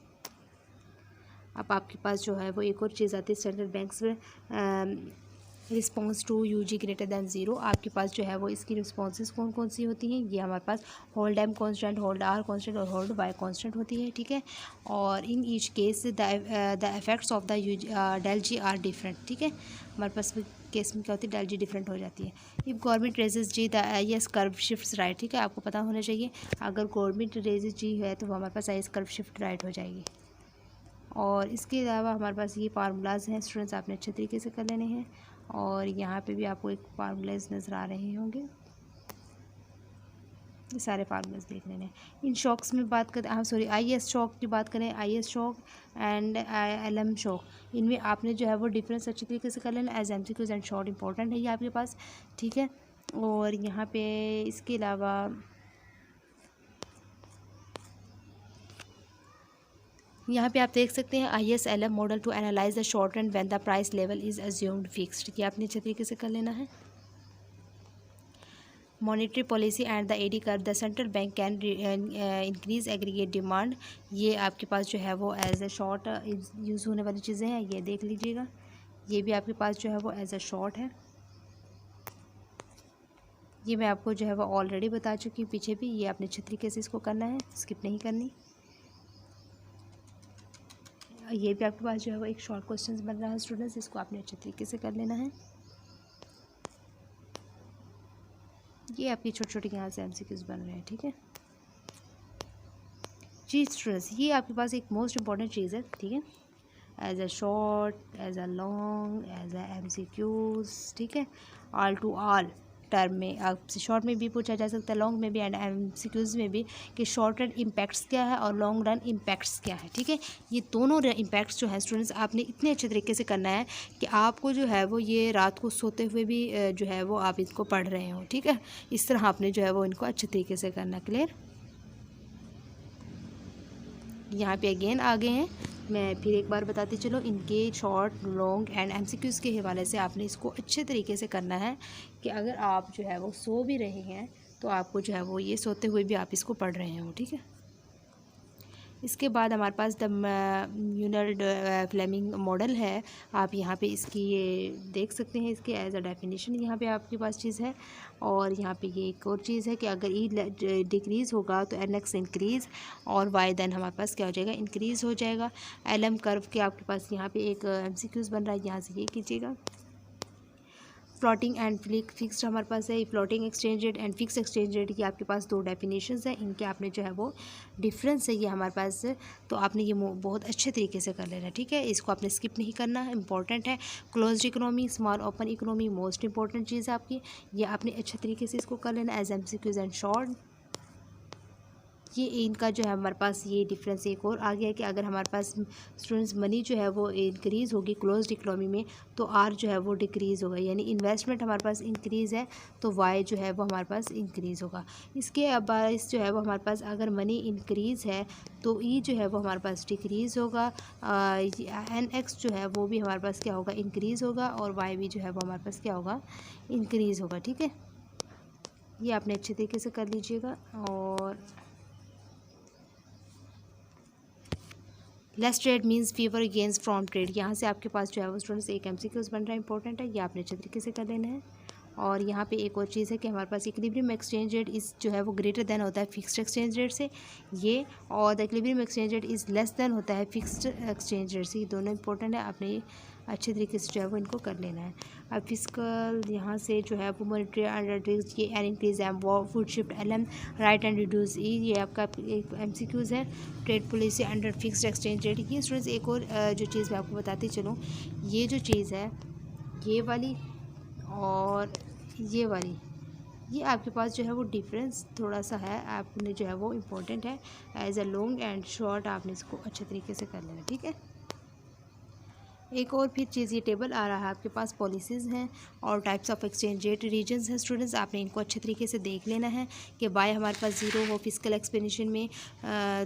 अब आपके पास जो है वो एक और चीज़ आती है स्टैंडर्ड बैंक्स में response to UG greater than zero, आपके पास जो है वो इसकी रिस्पॉन्सेज कौन कौन सी होती हैं। ये हमारे पास hold M constant, hold R constant और होल्ड वाई कॉन्स्टेंट होती है, ठीक है। और in each case the effects of the del G are different, ठीक है। हमारे पास केस में क्या होती है, डेल जी डिफरेंट हो जाती है। If government raises G the I S curve shift right, ठीक है, आपको पता होना चाहिए अगर गवर्नमेंट रेजेस जी है तो वो हमारे पास I S curve shift right हो जाएगी। और इसके अलावा हमारे पास ये फार्मूलाज हैं स्टूडेंट्स, आपने अच्छे तरीके से कर लेने हैं। और यहाँ पे भी आपको एक फार्मूलाज नज़र आ रहे होंगे, ये सारे फार्मूलाज देख लेने हैं। इन शॉक्स में बात करें, हाँ सॉरी, आई एस शॉक की बात करें, I S shock and L am shock, इनमें आपने जो है वो डिफरेंस अच्छी तरीके से कर लेना। As M C Qs and short important है ये आपके पास, ठीक है। और यहाँ पे इसके अलावा यहाँ पे आप देख सकते हैं ISLM model to analyze the short run when the price level is assumed fixed, ये आपने अच्छे तरीके से कर लेना है। Monetary policy and the AD curve, the central bank can increase aggregate demand, ये आपके पास जो है वो एज ए शॉर्ट यूज़ होने वाली चीज़ें हैं, ये देख लीजिएगा। ये भी आपके पास जो है वो एज ए शॉर्ट है, ये मैं आपको जो है वो ऑलरेडी बता चुकी हूँ पीछे भी, ये आपने अच्छे तरीके से इसको करना है, स्किप नहीं करनी। ये भी आपके पास जो है वो एक शॉर्ट क्वेश्चंस बन रहा है स्टूडेंट्स, इसको आपने अच्छे तरीके से कर लेना है। ये आपकी छोटी छोटी यहाँ से MCQs बन रहे हैं, ठीक है जी स्टूडेंट्स। ये आपके पास एक मोस्ट इंपॉर्टेंट चीज़ है, ठीक है, as a short, as a long, as a MCQs, ठीक है, ऑल टू ऑल टर्म में आपसे शॉर्ट में भी पूछा जा सकता है, लॉन्ग में भी एंड MCQs में भी, कि शॉर्ट रन इम्पैक्ट्स क्या है और लॉन्ग रन इम्पैक्ट्स क्या है, ठीक है। ये दोनों इम्पैक्ट्स जो है स्टूडेंट्स आपने इतने अच्छे तरीके से करना है कि आपको जो है वो ये रात को सोते हुए भी जो है वो आप इसको पढ़ रहे हो, ठीक है। इस तरह आपने जो है वो इनको अच्छे तरीके से करना, क्लियर। यहाँ पे अगेन आगे हैं, मैं फिर एक बार बताती चलो, इनके शॉर्ट, लॉन्ग एंड MCQs के हवाले से आपने इसको अच्छे तरीके से करना है कि अगर आप जो है वो सो भी रहे हैं तो आपको जो है वो ये सोते हुए भी आप इसको पढ़ रहे हो, ठीक है। इसके बाद हमारे पास द यूनर फ्लेमिंग मॉडल है, आप यहाँ पे इसकी ये देख सकते हैं, इसके एज अ डेफिनेशन यहाँ पे आपके पास चीज़ है। और यहाँ पे ये एक और चीज़ है कि अगर ई डिक्रीज़ होगा तो NX इंक्रीज़ और वाई देन हमारे पास क्या हो जाएगा, इंक्रीज़ हो जाएगा। LM कर्व के आपके पास यहाँ पे एक MCQs बन रहा है, यहाँ से ये कीजिएगा। फ्लोटिंग एंड फिक्स्ड हमारे पास है, floating exchange rate and fix exchange rate की आपके पास दो डेफिनेशंस है, इनके आपने जो है वो डिफरेंस है ये हमारे पास, तो आपने ये बहुत अच्छे तरीके से कर लेना, ठीक है। इसको आपने स्किप नहीं करना, इंपॉर्टेंट है। Closed economy, small open economy most important चीज़ है आपकी, ये आपने अच्छे तरीके से इसको कर लेना एज MCQs एंड शॉर्ट। ये इनका जो है हमारे पास ये डिफरेंस एक और आ गया है कि अगर हमारे पास स्टूडेंट्स मनी जो है वो इंक्रीज़ होगी क्लोज्ड इकोनॉमी में तो आर जो है वो डिक्रीज़ होगा, यानी इन्वेस्टमेंट हमारे पास इंक्रीज़ है तो वाई जो है वो हमारे पास इंक्रीज़ होगा। इसके बायस जो है वो हमारे पास अगर मनी इंक्रीज़ है तो ई जो है वो हमारे पास डिक्रीज़ होगा, NX जो है वो भी हमारे पास क्या होगा, इंक्रीज़ होगा, और वाई भी जो है वो हमारे पास क्या होगा, इंक्रीज़ होगा, ठीक है। ये आपने अच्छे तरीके से कर लीजिएगा। और less trade means fewer gains from trade, यहाँ से आपके पास जो है वो स्टूडेंट्स एक MCQs बन रहा है, इंपॉर्टेंट है, ये आपने अच्छे तरीके से कर लेना है। और यहाँ पे एक और चीज़ है कि हमारे पास इक्विलिब्रियम एक्सचेंज रेट इस जो है वो ग्रेटर देन होता है फिक्स्ड एक्सचेंज रेट से, ये, और the equilibrium exchange rate is less than होता है फिक्स्ड एक्सचेंज रेट से, ये दोनों इंपॉर्टेंट है, आपने अच्छे तरीके से जो है वो इनको कर लेना है। अब फिजिकल यहाँ से जो है वो मॉनेटरी अंडरटेक्स ये एन इंक्रीज एम फूड shift LM right and reduce E, ये आपका एक MCQs है। Trade policy under fixed exchange rate, ये स्टूडेंट्स एक और जो चीज़ मैं आपको बताती चलूँ, ये जो चीज़ है ये वाली और ये वाली, ये आपके पास जो है वो डिफरेंस थोड़ा सा है, आपने जो है वो इम्पोर्टेंट है, as a long and short आपने इसको अच्छे तरीके से कर लेना, ठीक है। एक और फिर चीज़ ये टेबल आ रहा है आपके पास, पॉलिसीज़ हैं और types of exchange rate regions हैं स्टूडेंट्स, आपने इनको अच्छे तरीके से देख लेना है कि बाय हमारे पास ज़ीरो हो फिजिकल एक्सपेंशन में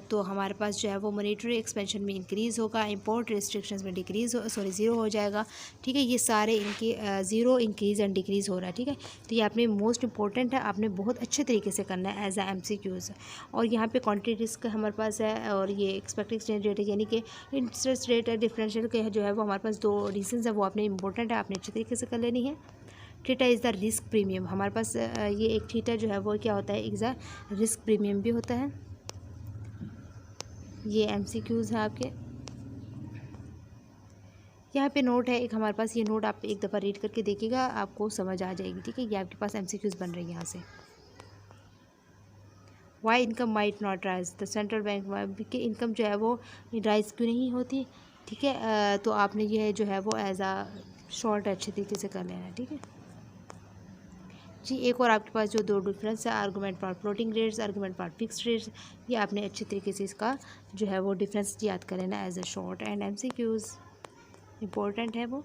तो हमारे पास जो है वो मॉनेटरी एक्सपेंशन में इंक्रीज़ होगा, इंपोर्ट रिस्ट्रिक्शंस में डिक्रीज़ हो ज़ीरो हो जाएगा, ठीक है। ये सारे इनके ज़ीरो इंक्रीज़ एंड डिक्रीज़ हो रहा है, ठीक है। तो ये आपने मोस्ट इंपॉर्टेंट है, आपने बहुत अच्छे तरीके से करना है एज MCQs। और यहाँ पे क्वांटिटी रिस्क हमारे पास है और ये एक्सपेक्टेड एक्सचेंज रेट है, यानी कि इंटरेस्ट रेट डिफरेंशियल के जो है वो हमारे हमारे पास दो रीजंस है वो आपने इंपॉर्टेंट है, आपने अच्छे तरीके से कर लेनी है। Theta is the risk premium, हमारे पास ये एक थीटा जो है वो क्या होता है, इज़ द रिस्क प्रीमियम भी होता है। ये MCQs हैं आपके। यहाँ पे नोट है एक हमारे पास, ये नोट आप एक दफ़ा रीड करके देखिएगा, आपको समझ आ जाएगी, ठीक है। ये आपके पास MCQs बन रही है यहाँ से। Why income might not rise, the central bank की इनकम जो है वो राइज क्यों नहीं होती, ठीक है। तो आपने ये जो है वो एज आ शॉर्ट अच्छे तरीके से कर लेना है, ठीक है जी। एक और आपके पास जो दो डिफरेंस है, argument for floating rates, argument for fixed rates, ये आपने अच्छे तरीके से इसका जो है वो डिफरेंस याद कर लेना as a short and MCQs important है वो।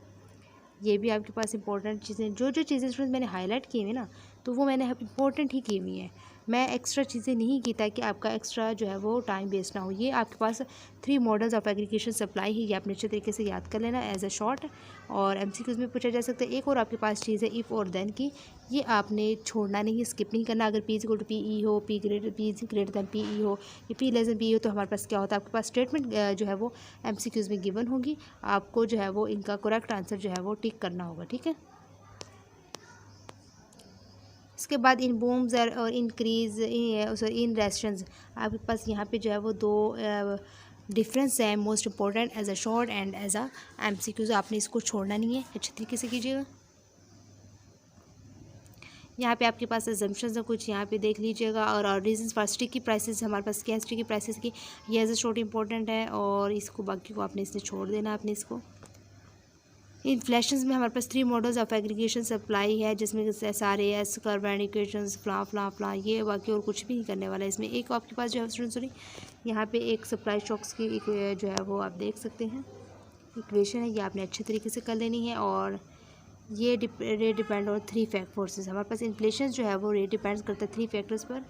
ये भी आपके पास इंपॉर्टेंट चीज़ें, जो जो चीज़ें स्टूडेंट मैंने हाईलाइट की हुई ना, तो वो मैंने इंपॉर्टेंट ही की हुई हैं, मैं एक्स्ट्रा चीज़ें नहीं की ताकि आपका एक्स्ट्रा जो है वो टाइम वेस्ट ना हो। ये आपके पास 3 मॉडल्स ऑफ एग्रीगेशन सप्लाई है, ये आपने अच्छे तरीके से याद कर लेना एज अ शॉर्ट, और MCQs में पूछा जा सकता है। एक और आपके पास चीज़ है इफ़ और देन की, ये आपने छोड़ना नहीं, स्किप नहीं करना। अगर P = PE हो, P greater than PE हो, या P less than PE हो, तो हमारे पास क्या होता है, आपके पास स्टेटमेंट जो है वो MCQs में गिवन होगी, आपको जो है वो इनका करेक्ट आंसर जो है वो टिक करना होगा, ठीक है। इसके बाद इन बूम्स और इंक्रीज इन रेस्टोरेंट्स, आपके पास यहाँ पे जो है वो दो डिफरेंस है, most important as a short and as a MCQs, आपने इसको छोड़ना नहीं है, अच्छे तरीके से कीजिएगा। यहाँ पे आपके पास एजम्पशंस है कुछ, यहाँ पे देख लीजिएगा। और रीजंस फॉर स्टिकी प्राइसेस, हमारे पास क्या स्टिकी प्राइसेस की, ये एज अ शॉर्ट इंपॉर्टेंट है, और इसको बाकी को आपने इससे छोड़ देना, आपने इसको। इन्फ्लेशन में हमारे पास 3 मॉडल्स ऑफ एग्रीगेशन सप्लाई है, जिसमें SRAS कर्व एंड इक्वेशंस फ्ला ये बाकी और कुछ भी नहीं करने वाला है इसमें। एक आपके पास जो है स्टूडेंट सॉरी यहाँ पे एक सप्लाई शॉक्स की जो है वो आप देख सकते हैं इक्वेशन है, ये आपने अच्छे तरीके से कर लेनी है। और ये रेट डिपेंड और 3 फोर्सेस, हमारे पास इन्फ्लेशन जो है वो रेट डिपेंड करता है 3 फैक्टर्स पर,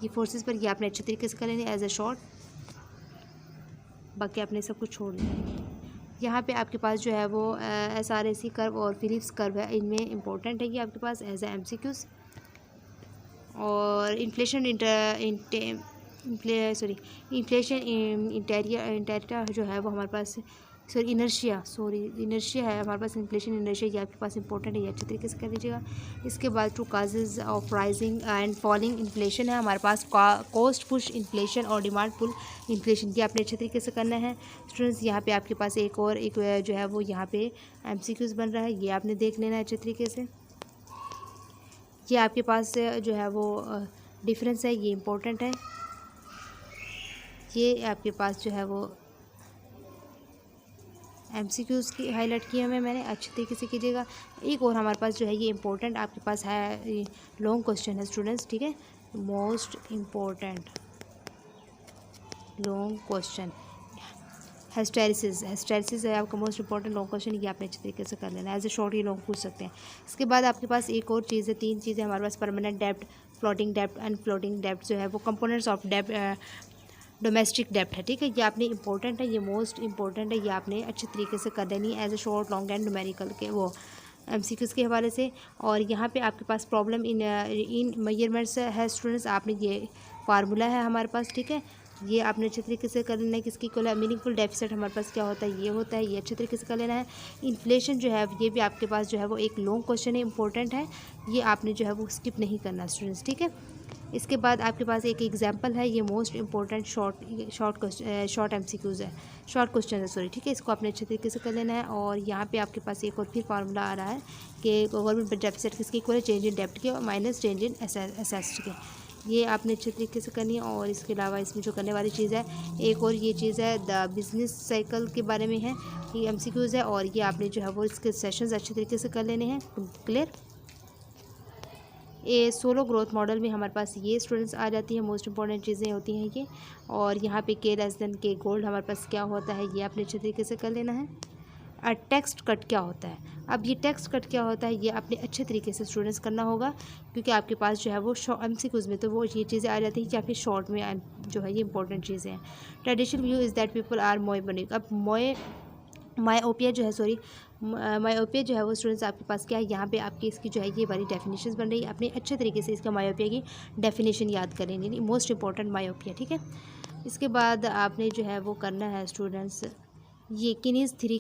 ये फोर्सेस पर, ये आपने अच्छे तरीके से कर लेनी है एज अ शॉर्ट, बाकी आपने सब कुछ छोड़ दिया है। यहाँ पे आपके पास जो है वो SRAC कर्व और फिलिप्स कर्व है, इनमें इंपॉर्टेंट है ये आपके पास एज ए MCQs। और इन्फ्लेशन इंटेरिया जो है वो हमारे पास इनर्शिया है हमारे पास, इन्फ्लेशन इनर्शिया ये आपके पास इंपॉर्टेंट है, ये अच्छे तरीके से कर लीजिएगा। इसके बाद 2 causes of rising and falling inflation है हमारे पास, कॉस्ट पुश इन्फ्लेशन और डिमांड पुल इन्फ्लेशन, ये आपने अच्छे तरीके से करना है स्टूडेंट्स। यहाँ पे आपके पास एक जो है वो यहाँ पे MCQs बन रहा है, ये आपने देख लेना है अच्छे तरीके से। ये आपके पास जो है वो डिफरेंस है, ये इम्पोर्टेंट है। ये आपके पास जो है वो MCQs की हाईलाइट किए हुए मैंने, अच्छे तरीके से कीजिएगा। एक और हमारे पास जो है ये इम्पोर्टेंट आपके पास है, लॉन्ग क्वेश्चन है स्टूडेंट्स, ठीक है, most important long question hysteresis है आपका मोस्ट इंपॉर्टेंट लॉन्ग क्वेश्चन, ये आपने अच्छे तरीके से कर लेना है, एज ए शॉर्ट ये लॉन्ग पूछ सकते हैं। इसके बाद आपके पास एक और चीज़ है, 3 चीज़ें हमारे पास, permanent dept, floating dept and floating डेप्ट जो है वो कंपोनेंट्स ऑफ डेप्ट डोमेस्टिक डेप्ट है, ठीक है। ये आपने इंपॉर्टेंट है, ये मोस्ट इंपॉर्टेंट है, ये आपने अच्छे तरीके से कर देनी है as a short long and numerical के वो MCQs के हवाले से। और यहाँ पे आपके पास प्रॉब्लम इन मेजरमेंट्स है स्टूडेंट्स, आपने ये फार्मूला है हमारे पास, ठीक है, ये आपने अच्छे तरीके से कर लेना है। किसकी को मीनिंगफुल डेफिसिट हमारे पास क्या होता है, ये होता है, ये अच्छे तरीके से कर लेना है। इन्फ्लेशन जो है ये भी आपके पास जो है वो एक लॉन्ग क्वेश्चन है, इंपॉर्टेंट है, ये आपने जो है वो स्किप नहीं करना स्टूडेंट्स, ठीक है। इसके बाद आपके पास एक एग्जांपल है, ये मोस्ट इंपॉर्टेंट शॉर्ट MCQs है, शॉर्ट क्वेश्चन है सॉरी, ठीक है, इसको आपने अच्छे तरीके से कर लेना है। और यहाँ पे आपके पास एक और फिर फार्मूला आ रहा है कि गवर्नमेंट डेफिसिट किसकी इक्वल है, चेंज इन डेप्ट के माइनस चेंज इन एसेट्स के, ये आपने अच्छे तरीके से करनी है। और इसके अलावा इसमें जो करने वाली चीज़ है एक और ये चीज़ है द बिजनेस साइकिल के बारे में है, ये MCQs है, और ये आपने जो है वो इसके सेशंस अच्छे तरीके से कर लेने हैं, क्लियर। ये सोलो ग्रोथ मॉडल में हमारे पास ये स्टूडेंट्स आ जाती है, मोस्ट इंपॉर्टेंट चीज़ें होती हैं ये। और यहाँ पे K K गोल्ड हमारे पास क्या होता है, ये आपने अच्छे तरीके से कर लेना है। टेक्स्ट कट क्या होता है, अब ये टेक्स्ट कट क्या होता है ये आपने अच्छे तरीके से स्टूडेंट्स करना होगा, क्योंकि आपके पास जो है वो MCQs में तो वो ये चीज़ें आ जाती हैं कि आपके शॉर्ट में जो है ये इंपॉर्टेंट चीज़ें हैं। Traditional view is that people are myopic, अब मायोपिया जो है मायोपिया जो है वो स्टूडेंट्स आपके पास क्या है, यहाँ पे आपकी इसकी जो है ये वाली डेफिनेशन बन रही है, आपने अच्छे तरीके से इसका मायोपिया की डेफिनेशन याद करेंगे, मोस्ट इंपॉर्टेंट मायोपिया, ठीक है। इसके बाद आपने जो है वो करना है स्टूडेंट्स, ये किनीज थ्री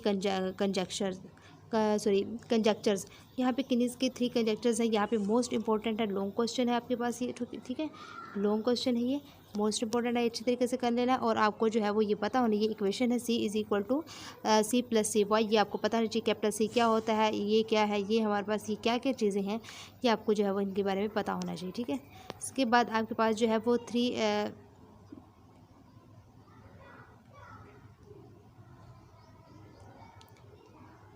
कंजक्चर्स, यहाँ पे किनीज के 3 कंजक्चर्स हैं। यहाँ पे मोस्ट इंपॉर्टेंट है, लॉन्ग क्वेश्चन है आपके पास ये, ठीक है, लॉन्ग क्वेश्चन है ये, मोस्ट इंपॉर्टेंट है, अच्छी तरीके से कर लेना है। और आपको जो है वो ये पता होना, ये इक्वेशन है C is equal to C+C y, ये आपको पता होना चाहिए। कैपिटल C क्या होता है, ये क्या है, ये हमारे पास ये क्या क्या चीज़ें हैं, ये आपको जो है वो इनके बारे में पता होना चाहिए, ठीक है। इसके बाद आपके पास जो है वो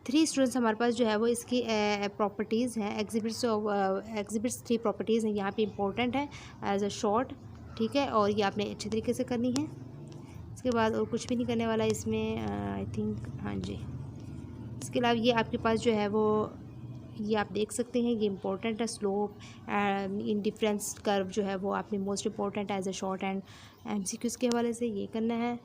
3 स्टूडेंट्स हमारे पास जो है वो इसकी प्रॉपर्टीज़ हैं, एग्जिबिट्स 3 प्रॉपर्टीज़ हैं यहाँ पे इंपॉर्टेंट है एज अ शॉर्ट, ठीक है। और ये आपने अच्छे तरीके से करनी है। इसके बाद और कुछ भी नहीं करने वाला इसमें, आई थिंक, हाँ जी। इसके अलावा ये आपके पास जो है वो ये आप देख सकते हैं, ये इंपॉर्टेंट है, स्लोप इंडिफरेंस कर्व जो है वो आपने most important as a short and MCQs के हवाले से ये करना है।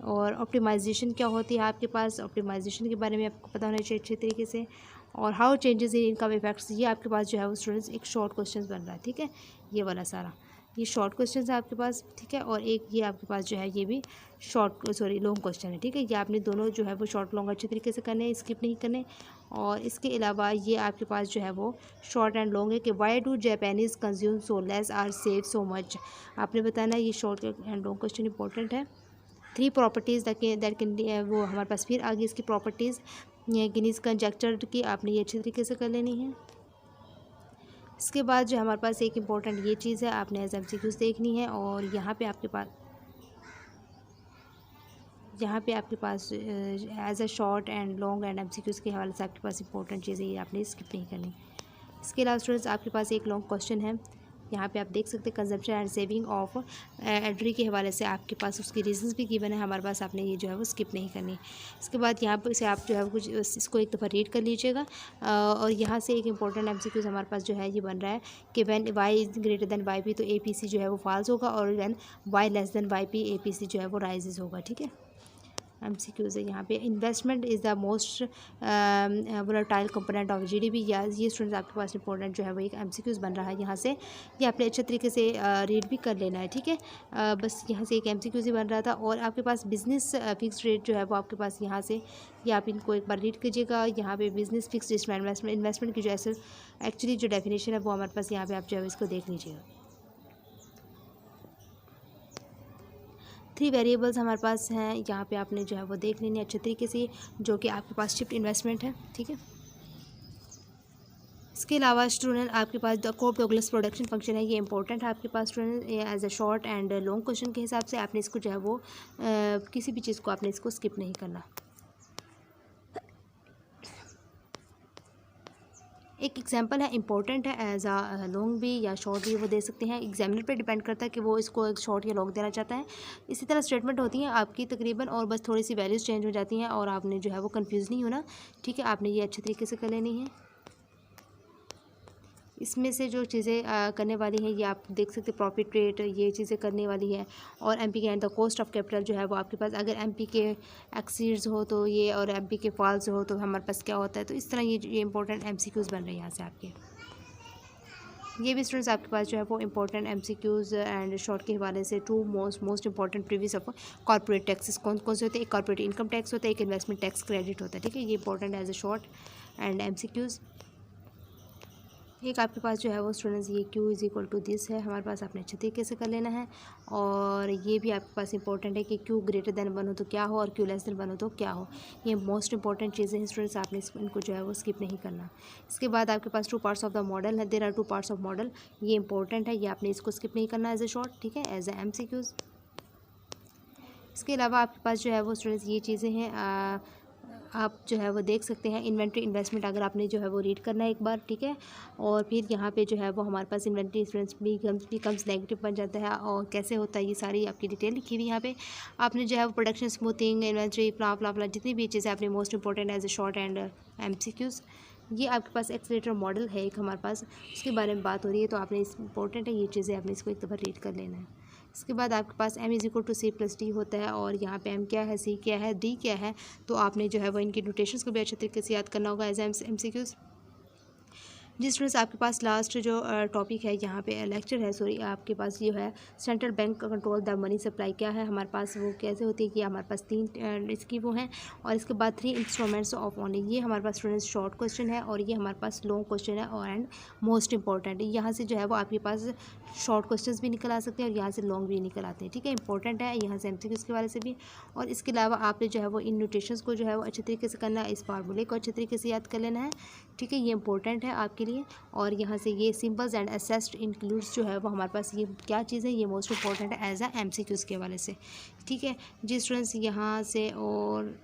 और ऑप्टिमाइजेशन क्या होती है आपके पास, ऑप्टिमाइजेशन के बारे में आपको पता होना चाहिए अच्छे तरीके से। और how changes in income effects, ये आपके पास जो है वो स्टूडेंट्स एक शॉर्ट क्वेश्चन बन रहा है, ठीक है। ये वाला सारा ये शॉर्ट क्वेश्चन है आपके पास, ठीक है। और एक ये आपके पास जो है ये भी लॉन्ग क्वेश्चन है, ठीक है। ये आपने दोनों जो है वो शॉर्ट लॉन्ग अच्छे तरीके से करने हैं, स्किप नहीं करने। और इसके अलावा ये आपके पास जो है वो शॉर्ट एंड लॉन्ग है कि why do Japanese consume so less are save so much, आपने बताना है। ये short and long question important है। 3 प्रॉपर्टीज़ दैट कैन, वो हमारे पास फिर आगे इसकी प्रॉपर्टीज़ गिनीज कंजक्चर की आपने ये अच्छे तरीके से कर लेनी है। इसके बाद जो हमारे पास एक इम्पॉर्टेंट ये चीज़ है, आपने एज MCQs देखनी है। और यहाँ पे आपके पास as a short and long and MCQs के हवाले से आपके पास इंपॉर्टेंट चीज़ें ये आपने स्किप नहीं करनी। इसके अलावा स्टूडेंट्स आपके पास एक लॉन्ग क्वेश्चन है, यहाँ पे आप देख सकते हैं consumption and saving of elderly के हवाले से आपके पास उसकी रीजंस भी गिवन है हमारे पास, आपने ये जो है वो स्किप नहीं करनी। इसके बाद यहाँ पर से आप जो है कुछ इसको एक दफ़ा रीड कर लीजिएगा। और यहाँ से एक इंपॉर्टेंट MCQs हमारे पास जो है ये बन रहा है कि when y is greater than YP तो APC जो है वो फॉल्स होगा, और when y less than YP APC जो है वो राइजेस होगा, ठीक है। MCQs है यहाँ पे। Investment is the most volatile component of GDP, या ये स्टूडेंट्स आपके पास इंपॉर्टेंट जो है वो एक MCQs बन रहा है यहाँ से, ये आपने अच्छे तरीके से रीड भी कर लेना है, ठीक है। बस यहाँ से एक MCQs ही बन रहा था। और आपके पास बिजनेस फिक्स रेट जो है वो आपके पास यहाँ से, ये आप इनको एक बार रीड कीजिएगा। यहाँ पे बिजनेस फिक्स इन्वेस्टमेंट की जो ऐसे एक्चुअली जो डेफिनेशन है वो हमारे पास यहाँ पे आप जो है इसको देख लीजिएगा। 3 वेरिएबल्स हमारे पास हैं, यहाँ पे आपने जो है वो देख लेनी अच्छे तरीके से, जो कि आपके पास शिफ्ट इन्वेस्टमेंट है, ठीक है। इसके अलावा स्टूडेंट आपके पास the Cobb Douglas production function है, ये इंपॉर्टेंट है आपके पास student as a short and long question के हिसाब से आपने इसको जो है वो किसी भी चीज़ को आपने इसको स्किप नहीं करना। एक एग्जांपल है, इंपॉर्टेंट है, एज अ लॉन्ग भी या शॉर्ट भी वो दे सकते हैं, एग्जामिनर पे डिपेंड करता है कि वो इसको एक शॉर्ट या लॉन्ग देना चाहता है। इसी तरह स्टेटमेंट होती हैं आपकी तकरीबन, और बस थोड़ी सी वैल्यूज़ चेंज हो जाती हैं, और आपने जो है वो कंफ्यूज नहीं होना, ठीक है। आपने ये अच्छे तरीके से कर लेनी है। इसमें से जो चीज़ें करने वाली हैं ये आप देख सकते हैं, प्रॉफिट रेट, ये चीज़ें करने वाली है। और MP के and the cost of capital जो है वो आपके पास, अगर MP के एक्सीड्स हो तो ये, और MP के फॉल्स हो तो हमारे पास क्या होता है। तो इस तरह ये इंपॉर्टेंट MCQs बन रहे हैं यहाँ से आपके। ये भी स्टूडेंट्स आपके पास जो है वो इंपॉर्टेंट MCQs एंड शॉर्ट के हवाले से 2 most important previous of corporate taxes कौन कौन से होते हैं। एक कॉर्पोरेट इनकम टैक्स होता है, एक इन्वेस्टमेंट टैक्स क्रेडिट होता है, ठीक है। ये important as a short and MCQs। एक आपके पास जो है वो स्टूडेंट्स ये Q is equal to this है हमारे पास, आपने अच्छे तरीके से कर लेना है। और ये भी आपके पास इंपॉर्टेंट है कि Q ग्रेटर देन 1 हो तो क्या हो, और Q लेस देन 1 हो तो क्या हो। ये मोस्ट इंपॉर्टेंट चीज़ें हैं स्टूडेंट्स, आपने इनको जो है वो स्किप नहीं करना। इसके बाद आपके पास 2 पार्ट्स ऑफ द मॉडल है, there are 2 parts of model, ये इंपॉर्टेंट है, ये आपने इसको स्किप नहीं करना एज ए शॉर्ट, ठीक है, एज ए MCQs। इसके अलावा आपके पास जो है वो स्टूडेंट्स ये चीज़ें हैं, आप जो है वो देख सकते हैं। इन्वेंट्री इन्वेस्टमेंट अगर आपने जो है वो रीड करना है एक बार, ठीक है। और फिर यहाँ पे जो है वो हमारे पास इन्वेंट्री इंश्योरेंस बिकम्स नेगेटिव बन जाता है, और कैसे होता है ये सारी आपकी डिटेल लिखी हुई यहाँ पे। आपने जो है वो प्रोडक्शन स्मूथिंग, इन्वेंट्री फ्ला जितनी भी चीज़ें आपने most important as a short and MCQs। ये आपके पास एक्सीलरेटर मॉडल है एक हमारे पास, उसके बारे में बात हो रही है, तो आपने इंपॉर्टेंट है ये चीज़ें, आपने इसको एक दफ़ा रीड कर लेना है। इसके बाद आपके पास M is equal to C+D होता है, और यहाँ पे M क्या है, C क्या है, D क्या है, तो आपने जो है वो इनकी नोटेशंस को भी अच्छे तरीके से याद करना होगा एज MCQs। जी स्टूडेंट्स, आपके पास लास्ट जो टॉपिक है यहाँ पे लेक्चर है, सॉरी, आपके पास ये है central bank control the money supply. क्या है हमारे पास, वो कैसे होती है कि हमारे पास 3 इसकी वो हैं, और इसके बाद 3 इंस्ट्रूमेंट्स ऑफ मनी। ये हमारे पास स्टूडेंट्स शॉर्ट क्वेश्चन है और ये हमारे पास लॉन्ग क्वेश्चन है, और एंड मोस्ट इंपॉर्टेंट यहाँ से जो है वो आपके पास शॉर्ट क्वेश्चन भी निकल आ सकते हैं और यहाँ से लॉन्ग भी निकल आते हैं। ठीक है, इंपॉर्टेंट है यहाँ से MCQ के वाले से भी। और इसके अलावा आपने जो है वो इन नोटेशंस को जो है वो अच्छे तरीके से करना है, इस फार्मूले को अच्छे तरीके से याद कर लेना है। ठीक है, ये इंपॉर्टेंट है आपके लिए। और यहाँ से ये सिंबल्स एंड असेस्ड इंक्लूड्स जो है वो हमारे पास ये क्या चीज़ है, ये मोस्ट इंपॉर्टेंट है एज MCQs के वाले से। ठीक है जी स्टूडेंट्स, यहाँ से और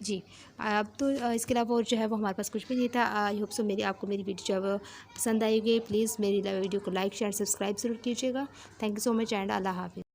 जी अब तो इसके अलावा और जो है वो हमारे पास कुछ भी नहीं था। आई होप सो आपको मेरी वीडियो जो है वो पसंद आएगी। प्लीज़ मेरी वीडियो को लाइक शेयर सब्सक्राइब ज़रूर कीजिएगा। Thank you so much and अल्लाह हाफिज़।